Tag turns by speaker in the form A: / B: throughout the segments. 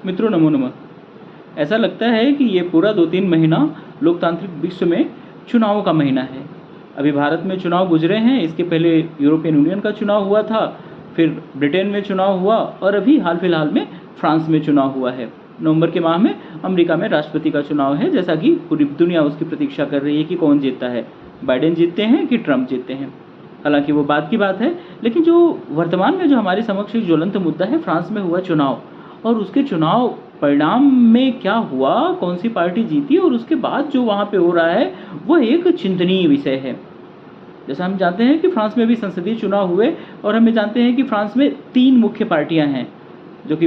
A: मित्रों नमो नमः। ऐसा लगता है कि ये पूरा 2-3 महीना लोकतांत्रिक विश्व में चुनावों का महीना है। अभी भारत में चुनाव गुजरे हैं, इसके पहले यूरोपियन यूनियन का चुनाव हुआ था, फिर ब्रिटेन में चुनाव हुआ और अभी हाल फिलहाल में फ्रांस में चुनाव हुआ है। नवंबर के माह में अमेरिका में राष्ट्रपति का चुनाव है, जैसा कि पूरी दुनिया उसकी प्रतीक्षा कर रही है कि कौन जीतता है, बाइडेन जीतते हैं कि ट्रंप जीतते हैं। हालांकि वो बात की बात है, लेकिन जो वर्तमान में जो हमारे समक्ष एक ज्वलंत मुद्दा है, फ्रांस में हुआ चुनाव और उसके चुनाव परिणाम में क्या हुआ, कौन सी पार्टी जीती और उसके बाद जो वहाँ पे हो रहा है वह एक चिंतनीय विषय है। जैसा हम जानते हैं कि फ्रांस में भी संसदीय चुनाव हुए और हमें जानते हैं कि फ्रांस में 3 मुख्य पार्टियां हैं, जो कि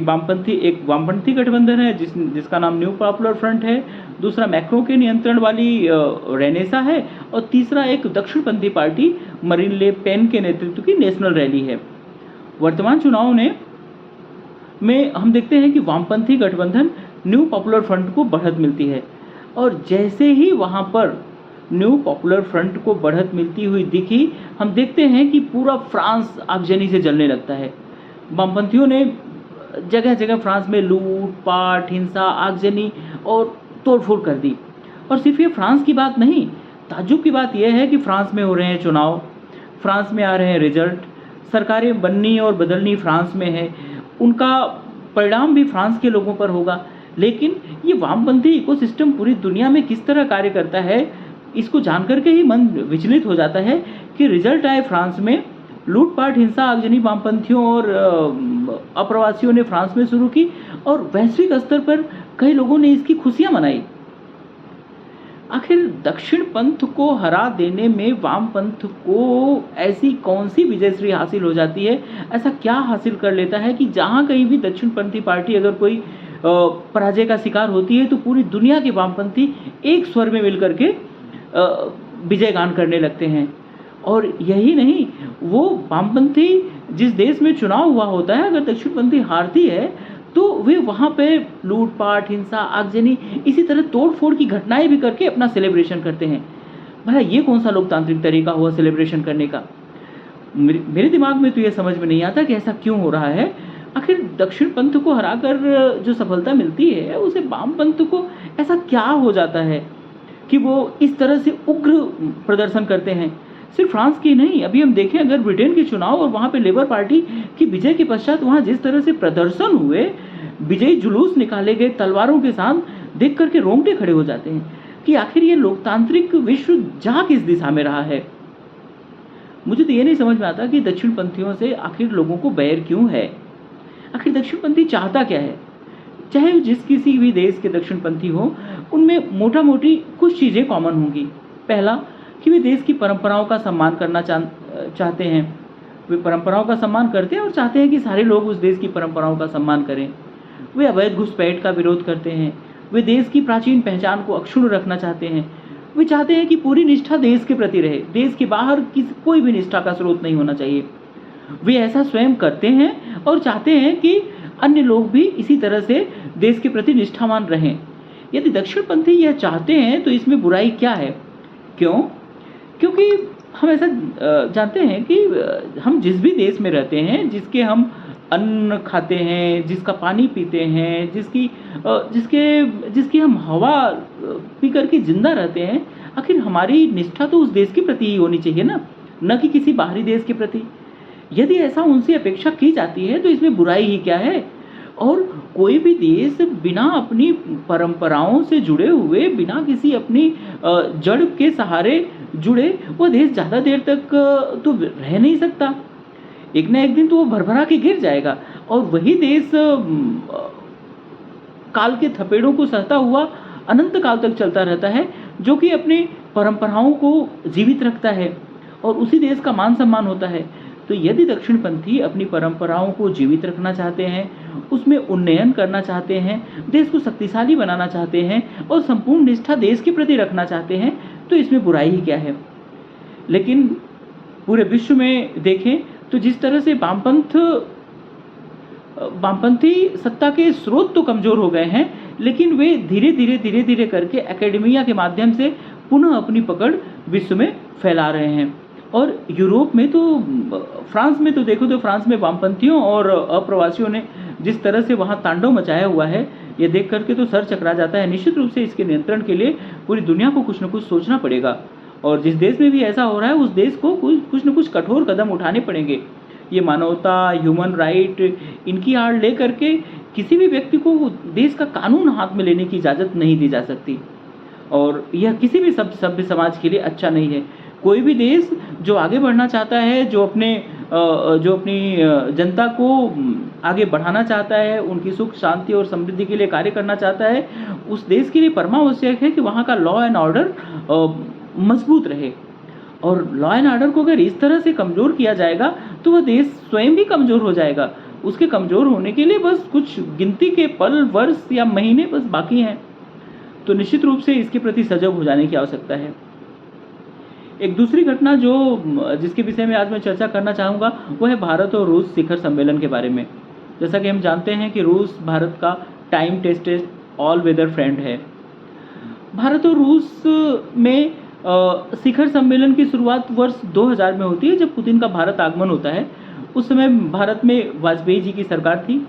A: एक वामपंथी गठबंधन है जिसका नाम न्यू पॉपुलर फ्रंट है, दूसरा मैक्रों के नियंत्रण वाली रेनेसा है और तीसरा एक दक्षिणपंथी पार्टी मरीन ले पेन के नेतृत्व की नेशनल रैली है। वर्तमान चुनाव में हम देखते हैं कि वामपंथी गठबंधन न्यू पॉपुलर फ्रंट को बढ़त मिलती है और जैसे ही वहाँ पर न्यू पॉपुलर फ्रंट को बढ़त मिलती हुई दिखी, हम देखते हैं कि पूरा फ्रांस आगजनी से जलने लगता है। वामपंथियों ने जगह जगह फ्रांस में लूट पाट, हिंसा, आगजनी और तोड़फोड़ कर दी। और सिर्फ ये फ्रांस की बात नहीं, ताज्जुब की बात यह है कि फ्रांस में हो रहे हैं चुनाव, फ्रांस में आ रहे हैं रिजल्ट, सरकारें बननी और बदलनी फ्रांस में है, उनका परिणाम भी फ्रांस के लोगों पर होगा। लेकिन ये वामपंथी इकोसिस्टम पूरी दुनिया में किस तरह कार्य करता है, इसको जानकर के ही मन विचलित हो जाता है कि रिजल्ट आए फ्रांस में, लूटपाट, हिंसा, आगजनी वामपंथियों और अप्रवासियों ने फ्रांस में शुरू की और वैश्विक स्तर पर कई लोगों ने इसकी खुशियां मनाई। आखिर दक्षिण पंथ को हरा देने में वाम पंथ को ऐसी कौन सी विजयश्री हासिल हो जाती है, ऐसा क्या हासिल कर लेता है कि जहाँ कहीं भी दक्षिणपंथी पार्टी अगर कोई पराजय का शिकार होती है तो पूरी दुनिया के वामपंथी एक स्वर में मिलकर के विजय गान करने लगते हैं। और यही नहीं, वो वामपंथी जिस देश में चुनाव हुआ होता है, अगर दक्षिणपंथी हारती है तो वे वहाँ पे लूटपाट, हिंसा, आगजनी, इसी तरह तोड़फोड़ की घटनाएं भी करके अपना सेलिब्रेशन करते हैं। भला ये कौन सा लोकतांत्रिक तरीका हुआ सेलिब्रेशन करने का? मेरे दिमाग में तो ये समझ में नहीं आता कि ऐसा क्यों हो रहा है। आखिर दक्षिण पंथ को हराकर जो सफलता मिलती है, उसे वाम पंथ को ऐसा क्या हो जाता है कि वो इस तरह से उग्र प्रदर्शन करते हैं? सिर्फ फ्रांस की नहीं, अभी हम देखें अगर ब्रिटेन के चुनाव और वहाँ पे लेबर पार्टी की विजय के पश्चात वहाँ जिस तरह से प्रदर्शन हुए, विजयी जुलूस निकाले गए तलवारों के साथ, देख करके रोंगटे खड़े हो जाते हैं कि आखिर ये लोकतांत्रिक विश्व जा किस दिशा में रहा है। मुझे तो ये नहीं समझ में आता कि दक्षिणपंथियों से आखिर लोगों को बैर क्यों है। आखिर दक्षिणपंथी चाहता क्या है? चाहे जिस किसी भी देश के दक्षिणपंथी हो, उनमें मोटा मोटी कुछ चीज़ें कॉमन होंगी। पहला कि वे देश की परंपराओं का सम्मान करना चाहते हैं, वे परंपराओं का सम्मान करते हैं और चाहते हैं कि सारे लोग उस देश की परंपराओं का सम्मान करें। वे अवैध घुसपैठ का विरोध करते हैं, वे देश की प्राचीन पहचान को अक्षुण्ण रखना चाहते हैं, वे चाहते हैं कि पूरी निष्ठा देश के प्रति रहे, देश के बाहर कोई भी निष्ठा का स्रोत नहीं होना चाहिए। वे ऐसा स्वयं करते हैं और चाहते हैं कि अन्य लोग भी इसी तरह से देश के प्रति निष्ठावान रहें। यदि दक्षिणपंथी यह चाहते हैं तो इसमें बुराई क्या है? क्यों? क्योंकि हम ऐसा जानते हैं कि हम जिस भी देश में रहते हैं, जिसके हम अन्न खाते हैं, जिसका पानी पीते हैं, जिसकी हम हवा पी करके जिंदा रहते हैं, आखिर हमारी निष्ठा तो उस देश के प्रति ही होनी चाहिए ना, न कि किसी बाहरी देश के प्रति। यदि ऐसा उनसे अपेक्षा की जाती है तो इसमें बुराई ही क्या है? और कोई भी देश बिना अपनी परंपराओं से जुड़े हुए, बिना किसी अपनी जड़ के सहारे जुड़े, वो देश ज़्यादा देर तक तो रह नहीं सकता। एक ना एक दिन तो वो भरभरा के गिर जाएगा और वही देश काल के थपेड़ों को सहता हुआ अनंत काल तक चलता रहता है, जो कि अपनी परंपराओं को जीवित रखता है और उसी देश का मान सम्मान होता है। तो यदि दक्षिणपंथी अपनी परंपराओं को जीवित रखना चाहते हैं, उसमें उन्नयन करना चाहते हैं, देश को शक्तिशाली बनाना चाहते हैं और संपूर्ण निष्ठा देश के प्रति रखना चाहते हैं, तो इसमें बुराई ही क्या है? लेकिन पूरे विश्व में देखें तो जिस तरह से वामपंथी सत्ता के स्रोत तो कमजोर हो गए हैं, लेकिन वे धीरे धीरे करके एकेडमिया के माध्यम से पुनः अपनी पकड़ विश्व में फैला रहे हैं। और यूरोप में तो, फ्रांस में तो देखो तो फ्रांस में वामपंथियों और अप्रवासियों ने जिस तरह से वहाँ तांडव मचाया हुआ है, ये देख करके तो सर चकरा जाता है। निश्चित रूप से इसके नियंत्रण के लिए पूरी दुनिया को कुछ न कुछ सोचना पड़ेगा, और जिस देश में भी ऐसा हो रहा है उस देश को कुछ न कुछ कठोर कदम उठाने पड़ेंगे। ये मानवता, ह्यूमन राइट, इनकी आड़ ले करके किसी भी व्यक्ति को देश का कानून हाथ में लेने की इजाज़त नहीं दी जा सकती, और यह किसी भी सभ्य समाज के लिए अच्छा नहीं है। कोई भी देश जो आगे बढ़ना चाहता है, जो अपनी जनता को आगे बढ़ाना चाहता है, उनकी सुख शांति और समृद्धि के लिए कार्य करना चाहता है, उस देश के लिए परमावश्यक है कि वहाँ का लॉ एंड ऑर्डर मजबूत रहे। और लॉ एंड ऑर्डर को अगर इस तरह से कमज़ोर किया जाएगा तो वह देश स्वयं भी कमज़ोर हो जाएगा। उसके कमज़ोर होने के लिए बस कुछ गिनती के पल, वर्ष या महीने बस बाकी हैं। तो निश्चित रूप से इसके प्रति सजग हो जाने की आवश्यकता है। एक दूसरी घटना जिसके विषय में आज मैं चर्चा करना चाहूँगा वह है भारत और रूस शिखर सम्मेलन के बारे में। जैसा कि हम जानते हैं कि रूस भारत का time tested all weather friend है। भारत और रूस में शिखर सम्मेलन की शुरुआत वर्ष 2000 में होती है, जब पुतिन का भारत आगमन होता है। उस समय भारत में वाजपेयी जी की सरकार थी,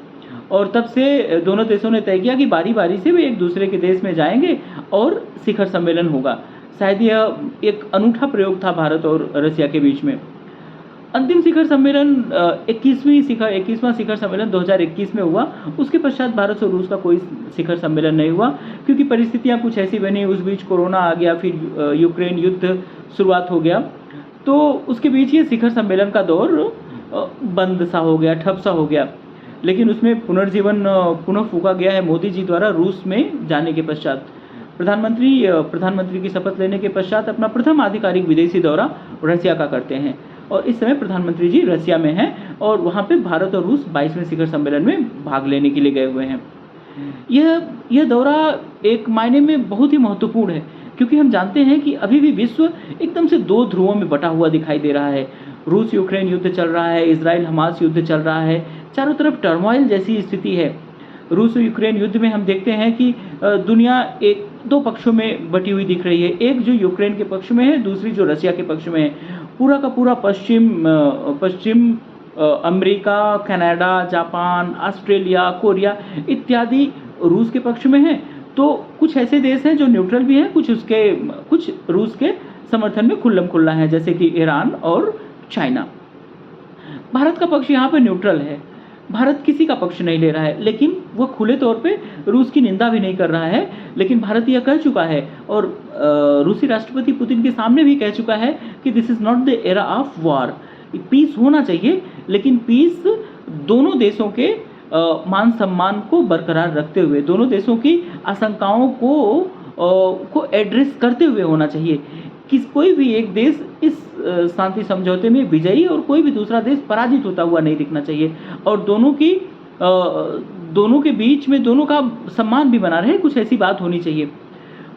A: और तब से दोनों देशों ने तय किया कि बारी बारी से वे एक दूसरे के देश में जाएंगे और शिखर सम्मेलन होगा। शायद यह एक अनूठा प्रयोग था भारत और रसिया के बीच में। अंतिम शिखर सम्मेलन 21वां शिखर सम्मेलन 2021 में हुआ। उसके पश्चात भारत और रूस का कोई शिखर सम्मेलन नहीं हुआ, क्योंकि परिस्थितियां कुछ ऐसी बनी। उस बीच कोरोना आ गया, फिर यूक्रेन युद्ध शुरुआत हो गया, तो उसके बीच ये शिखर सम्मेलन का दौर बंद सा हो गया, ठप सा हो गया। लेकिन उसमें पुनर्जीवन पुनः फूंका गया है मोदी जी द्वारा रूस में जाने के पश्चात। प्रधानमंत्री की शपथ लेने के पश्चात अपना प्रथम आधिकारिक विदेशी दौरा रसिया का करते हैं, और इस समय प्रधानमंत्री जी रसिया में हैं और वहाँ पे भारत और रूस 22वें शिखर सम्मेलन में भाग लेने के लिए गए हुए हैं। यह दौरा एक मायने में बहुत ही महत्वपूर्ण है, क्योंकि हम जानते हैं कि अभी भी विश्व एकदम से दो ध्रुवों में बटा हुआ दिखाई दे रहा है। रूस यूक्रेन युद्ध चल रहा है, इजराइल हमास युद्ध चल रहा है, चारों तरफ टर्मोइल जैसी स्थिति है। रूस और यूक्रेन युद्ध में हम देखते हैं कि दुनिया दो पक्षों में बटी हुई दिख रही है। एक जो यूक्रेन के पक्ष में है, दूसरी जो रसिया के पक्ष में है। पूरा का पूरा पश्चिम America, Canada, Japan, Australia, Korea इत्यादि रूस के पक्ष में है। तो कुछ ऐसे देश हैं जो न्यूट्रल भी हैं, कुछ रूस के समर्थन में खुल्लम खुल्ला है, जैसे कि ईरान और चाइना। भारत का पक्ष यहाँ पर न्यूट्रल है। भारत किसी का पक्ष नहीं ले रहा है, लेकिन वह खुले तौर पे रूस की निंदा भी नहीं कर रहा है। लेकिन भारत यह कह चुका है, और रूसी राष्ट्रपति पुतिन के सामने भी कह चुका है कि this is not the era of war. Peace होना चाहिए, लेकिन पीस दोनों देशों के मान सम्मान को बरकरार रखते हुए, दोनों देशों की आशंकाओं को एड्रेस करते हुए होना चाहिए। कोई भी एक देश इस शांति समझौते में विजयी और कोई भी दूसरा देश पराजित होता हुआ नहीं दिखना चाहिए, और दोनों के बीच में दोनों का सम्मान भी बना रहे, कुछ ऐसी बात होनी चाहिए।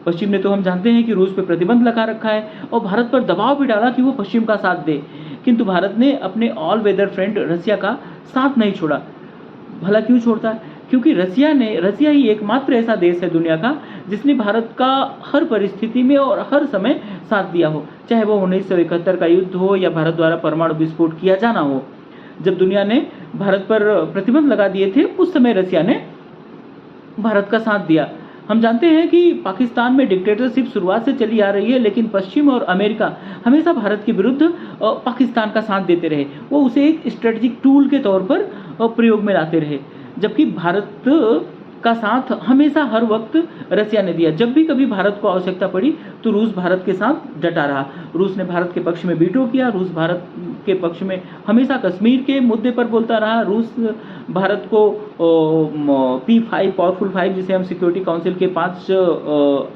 A: पश्चिम ने तो हम जानते हैं कि रूस पे प्रतिबंध लगा रखा है और भारत पर दबाव भी डाला कि वो पश्चिम का साथ दे, किंतु भारत ने अपने ऑल वेदर फ्रेंड रसिया का साथ नहीं छोड़ा। भला क्यों छोड़ता? क्योंकि रसिया ही एकमात्र ऐसा देश है दुनिया का जिसने भारत का हर परिस्थिति में और हर समय साथ दिया हो, चाहे वो 1971 का युद्ध हो या भारत द्वारा परमाणु विस्फोट किया जाना हो। जब दुनिया ने भारत पर प्रतिबंध लगा दिए थे, उस समय रसिया ने भारत का साथ दिया। हम जानते हैं कि पाकिस्तान में डिक्टेटरशिप शुरुआत से चली आ रही है, लेकिन पश्चिम और अमेरिका हमेशा भारत के विरुद्ध पाकिस्तान का साथ देते रहे। वो उसे एक स्ट्रेटजिक टूल के तौर पर प्रयोग में लाते रहे, जबकि भारत का साथ हमेशा हर वक्त रसिया ने दिया। जब भी कभी भारत को आवश्यकता पड़ी तो रूस भारत के साथ डटा रहा। रूस ने भारत के पक्ष में वीटो किया, रूस भारत के पक्ष में हमेशा कश्मीर के मुद्दे पर बोलता रहा। रूस भारत को P5 पावरफुल 5 जिसे हम सिक्योरिटी काउंसिल के 5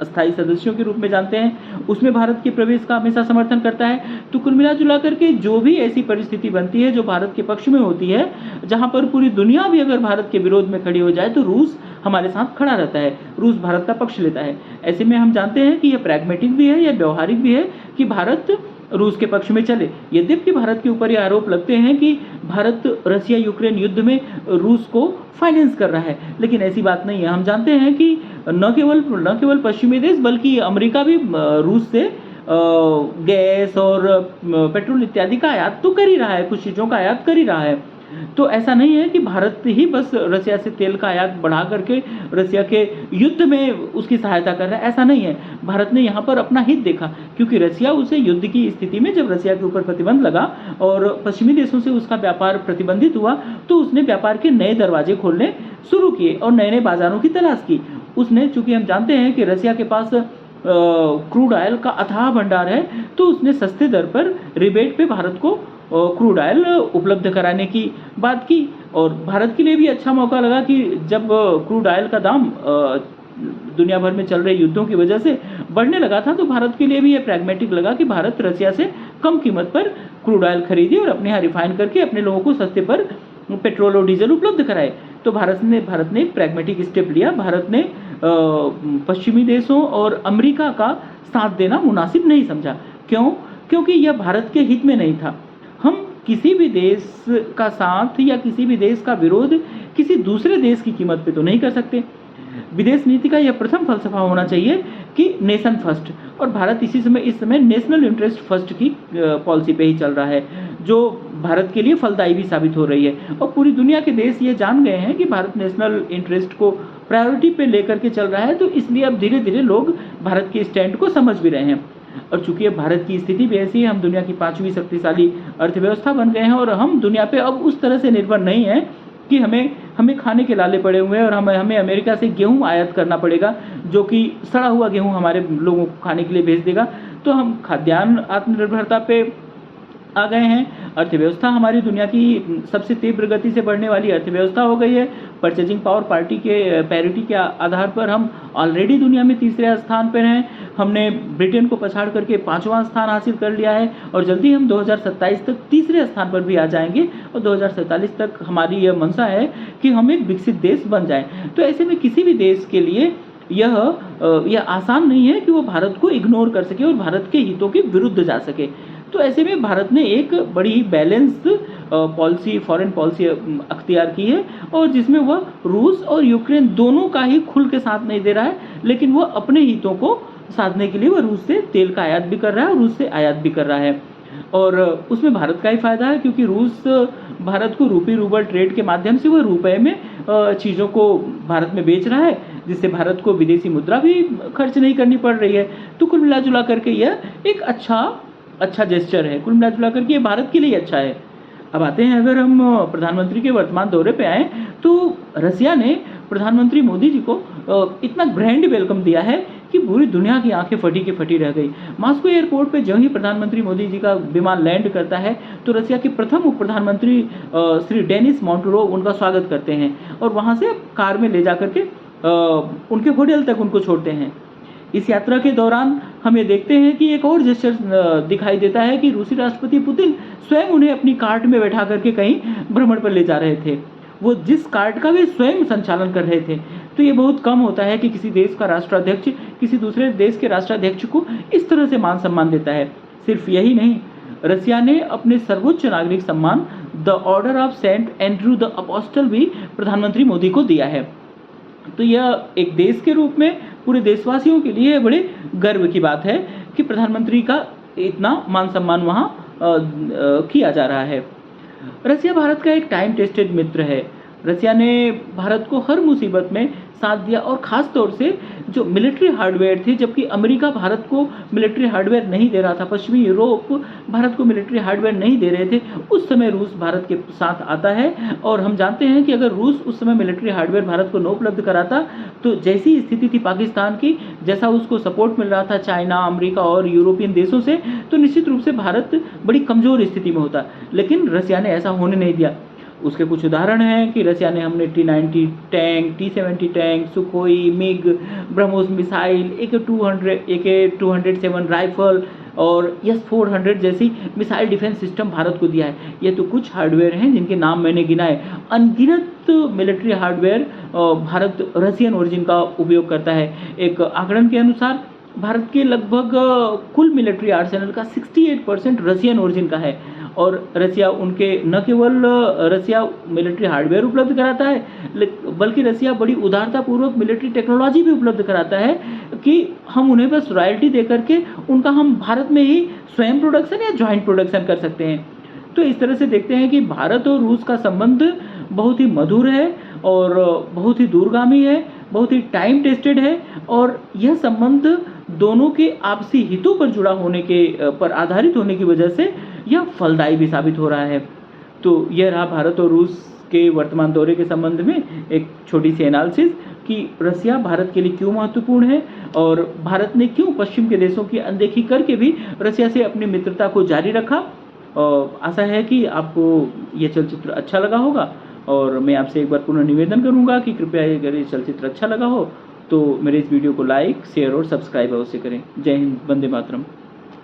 A: अस्थायी सदस्यों के रूप में जानते हैं, उसमें भारत के प्रवेश का हमेशा समर्थन करता है। तो कुल मिला जुला करके जो भी ऐसी परिस्थिति बनती है जो भारत के पक्ष में होती है, जहाँ पर पूरी दुनिया भी अगर भारत के विरोध में खड़ी हो जाए, तो रूस हमारे साथ खड़ा रहता है, रूस भारत का पक्ष लेता है। ऐसे में हम जानते हैं कि यह प्रैग्मेटिक भी है, यह व्यवहारिक भी है कि भारत रूस के पक्ष में चले। यद्यपि भारत के ऊपर ये आरोप लगते हैं कि भारत रसिया यूक्रेन युद्ध में रूस को फाइनेंस कर रहा है, लेकिन ऐसी बात नहीं है। हम जानते हैं कि न केवल पश्चिमी देश बल्कि अमेरिका भी रूस से गैस और पेट्रोल इत्यादि का आयात तो कर ही रहा है, कुछ चीज़ों का आयात कर ही रहा है। तो ऐसा नहीं है कि भारत ही बस रसिया से तेल का आयात बढ़ा करके रसिया के युद्ध में उसकी सहायता कर रहा है, ऐसा नहीं है। भारत ने यहाँ पर अपना हित देखा, क्योंकि रसिया उसे युद्ध की स्थिति में जब रसिया के ऊपर प्रतिबंध लगा और पश्चिमी देशों से उसका व्यापार प्रतिबंधित हुआ, तो उसने व्यापार के नए दरवाजे खोलने शुरू किए और नए नए बाजारों की तलाश की। उसने, चूंकि हम जानते हैं कि रसिया के पास क्रूड ऑयल का अथाह भंडार है, तो उसने सस्ते दर पर रिबेट पे भारत को क्रूड ऑयल उपलब्ध कराने की बात की। और भारत के लिए भी अच्छा मौका लगा कि जब क्रूड ऑयल का दाम दुनिया भर में चल रहे युद्धों की वजह से बढ़ने लगा था, तो भारत के लिए भी ये प्रैग्मेटिक लगा कि भारत रसिया से कम कीमत पर क्रूड ऑयल खरीदे और अपने यहाँ रिफाइन करके अपने लोगों को सस्ते पर पेट्रोल और डीजल उपलब्ध कराए। तो भारत ने एक प्रैग्मेटिक स्टेप लिया। भारत ने पश्चिमी देशों और अमेरिका का साथ देना मुनासिब नहीं समझा। क्यों? क्योंकि यह भारत के हित में नहीं था। हम किसी भी देश का साथ या किसी भी देश का विरोध किसी दूसरे देश की कीमत पे तो नहीं कर सकते। विदेश नीति का यह प्रथम फलसफा होना चाहिए कि नेशन फर्स्ट, और भारत इस समय नेशनल इंटरेस्ट फर्स्ट की पॉलिसी पे ही चल रहा है, जो भारत के लिए फलदायी भी साबित हो रही है। और पूरी दुनिया के देश ये जान गए हैं कि भारत नेशनल इंटरेस्ट को प्रायोरिटी पे लेकर के चल रहा है, तो इसलिए अब धीरे धीरे लोग भारत के स्टैंड को समझ भी रहे हैं। और चूंकि अब भारत की स्थिति भी ऐसी है, हम दुनिया की 5वीं शक्तिशाली अर्थव्यवस्था बन गए हैं और हम दुनिया पे अब उस तरह से निर्भर नहीं है कि हमें खाने के लाले पड़े हुए हैं और हमें अमेरिका से गेहूं आयात करना पड़ेगा, जो कि सड़ा हुआ गेहूं हमारे लोगों को खाने के लिए भेज देगा। तो हम खाद्यान्न आत्मनिर्भरता पे आ गए हैं। अर्थव्यवस्था हमारी दुनिया की सबसे तीव्र गति से बढ़ने वाली अर्थव्यवस्था हो गई है। परचेजिंग पावर पार्टी के पैरिटी के आधार पर हम ऑलरेडी दुनिया में तीसरे स्थान पर हैं। हमने ब्रिटेन को पछाड़ करके 5वां स्थान हासिल कर लिया है और जल्दी हम 2027 तक तीसरे स्थान पर भी आ जाएंगे और 2047 तक हमारी यह मंशा है कि हम एक विकसित देश बन जाएं। तो ऐसे में किसी भी देश के लिए यह आसान नहीं है कि वो भारत को इग्नोर कर सके और भारत के हितों के विरुद्ध जा सके। तो ऐसे में भारत ने एक बड़ी बैलेंस्ड पॉलिसी, फॉरेन पॉलिसी अख्तियार की है, और जिसमें वह रूस और यूक्रेन दोनों का ही खुल के साथ नहीं दे रहा है, लेकिन वह अपने हितों को साधने के लिए वह रूस से तेल का आयात भी कर रहा है और रूस से आयात भी कर रहा है। और उसमें भारत का ही फायदा है, क्योंकि रूस भारत को रूपी रूबल ट्रेड के माध्यम से वह रुपए में चीज़ों को भारत में बेच रहा है, जिससे भारत को विदेशी मुद्रा भी खर्च नहीं करनी पड़ रही है। तो कुल मिला जुला करके यह एक अच्छा जेस्चर है। कुल मिला जुला करके ये भारत के लिए अच्छा है। अब आते हैं, अगर हम प्रधानमंत्री के वर्तमान दौरे पे आए, तो रसिया ने प्रधानमंत्री मोदी जी को इतना ग्रैंड वेलकम दिया है कि पूरी दुनिया की आंखें फटी की फटी रह गई। मॉस्को एयरपोर्ट पे जो ही प्रधानमंत्री मोदी जी का विमान लैंड करता है, तो रसिया के प्रथम उप प्रधानमंत्री श्री डेनिस मोंटुरोव उनका स्वागत करते हैं और वहाँ से कार में ले जा करके उनके होटल तक उनको छोड़ते हैं। इस यात्रा के दौरान हम ये देखते हैं कि एक और जेस्चर दिखाई देता है कि रूसी राष्ट्रपति पुतिन स्वयं उन्हें अपनी कार्ट में बैठा करके कहीं भ्रमण पर ले जा रहे थे, वो जिस कार्ट का वे स्वयं संचालन कर रहे थे। तो ये बहुत कम होता है कि किसी देश का राष्ट्राध्यक्ष किसी दूसरे देश के राष्ट्राध्यक्ष को इस तरह से मान सम्मान देता है। सिर्फ यही नहीं, रसिया ने अपने सर्वोच्च नागरिक सम्मान the order of saint Andrew the apostle भी प्रधानमंत्री मोदी को दिया है। तो यह एक देश के रूप में पूरे देशवासियों के लिए बड़े गर्व की बात है कि प्रधानमंत्री का इतना मान सम्मान वहाँ किया जा रहा है। रसिया भारत का एक टाइम टेस्टेड मित्र है। रसिया ने भारत को हर मुसीबत में साथ दिया, और ख़ास तौर से जो मिलिट्री हार्डवेयर थे, जबकि अमेरिका भारत को मिलिट्री हार्डवेयर नहीं दे रहा था, पश्चिमी यूरोप भारत को मिलिट्री हार्डवेयर नहीं दे रहे थे, उस समय रूस भारत के साथ आता है। और हम जानते हैं कि अगर रूस उस समय मिलिट्री हार्डवेयर भारत को न उपलब्ध कराता, तो जैसी स्थिति थी पाकिस्तान की, जैसा उसको सपोर्ट मिल रहा था चाइना, अमेरिका और यूरोपियन देशों से, तो निश्चित रूप से भारत बड़ी कमज़ोर स्थिति में होता। लेकिन रसिया ने ऐसा होने नहीं दिया। उसके कुछ उदाहरण हैं कि रसिया ने हमने T-90 tank, T-70 tank, Sukhoi, MiG, BrahMos missile, AK-207 rifle और S-400 जैसी मिसाइल डिफेंस सिस्टम भारत को दिया है। ये तो कुछ हार्डवेयर हैं जिनके नाम मैंने गिनाए। अनगिनत military hardware Bharat Russian origin का उपयोग करता है। एक आंकड़न के अनुसार भारत के लगभग कुल मिलिट्री आर्सेनल का 68% रसियन ओरिजिन का है। और रसिया उनके न केवल रसिया मिलिट्री हार्डवेयर उपलब्ध कराता है, बल्कि रसिया बड़ी उदारतापूर्वक मिलिट्री टेक्नोलॉजी भी उपलब्ध कराता है कि हम उन्हें बस रॉयल्टी दे करके उनका हम भारत में ही स्वयं प्रोडक्शन या जॉइंट प्रोडक्शन कर सकते हैं। तो इस तरह से देखते हैं कि भारत और रूस का संबंध बहुत ही मधुर है और बहुत ही दूरगामी है, बहुत ही टाइम टेस्टेड है और यह संबंध दोनों के आपसी हितों पर जुड़ा होने के पर आधारित होने की वजह से यह फलदायी भी साबित हो रहा है। तो यह रहा भारत और रूस के वर्तमान दौरे के संबंध में एक छोटी सी एनालिसिस कि रसिया भारत के लिए क्यों महत्वपूर्ण है और भारत ने क्यों पश्चिम के देशों की अनदेखी करके भी रसिया से अपनी मित्रता को जारी रखा। आशा है कि आपको ये चलचित्र अच्छा लगा होगा और मैं आपसे एक बार पुनः निवेदन करूंगा कि कृपया अगर ये चलचित्र अच्छा लगा हो तो मेरे इस वीडियो को लाइक, शेयर और सब्सक्राइब अवश्य करें। जय हिंद, वंदे मातरम।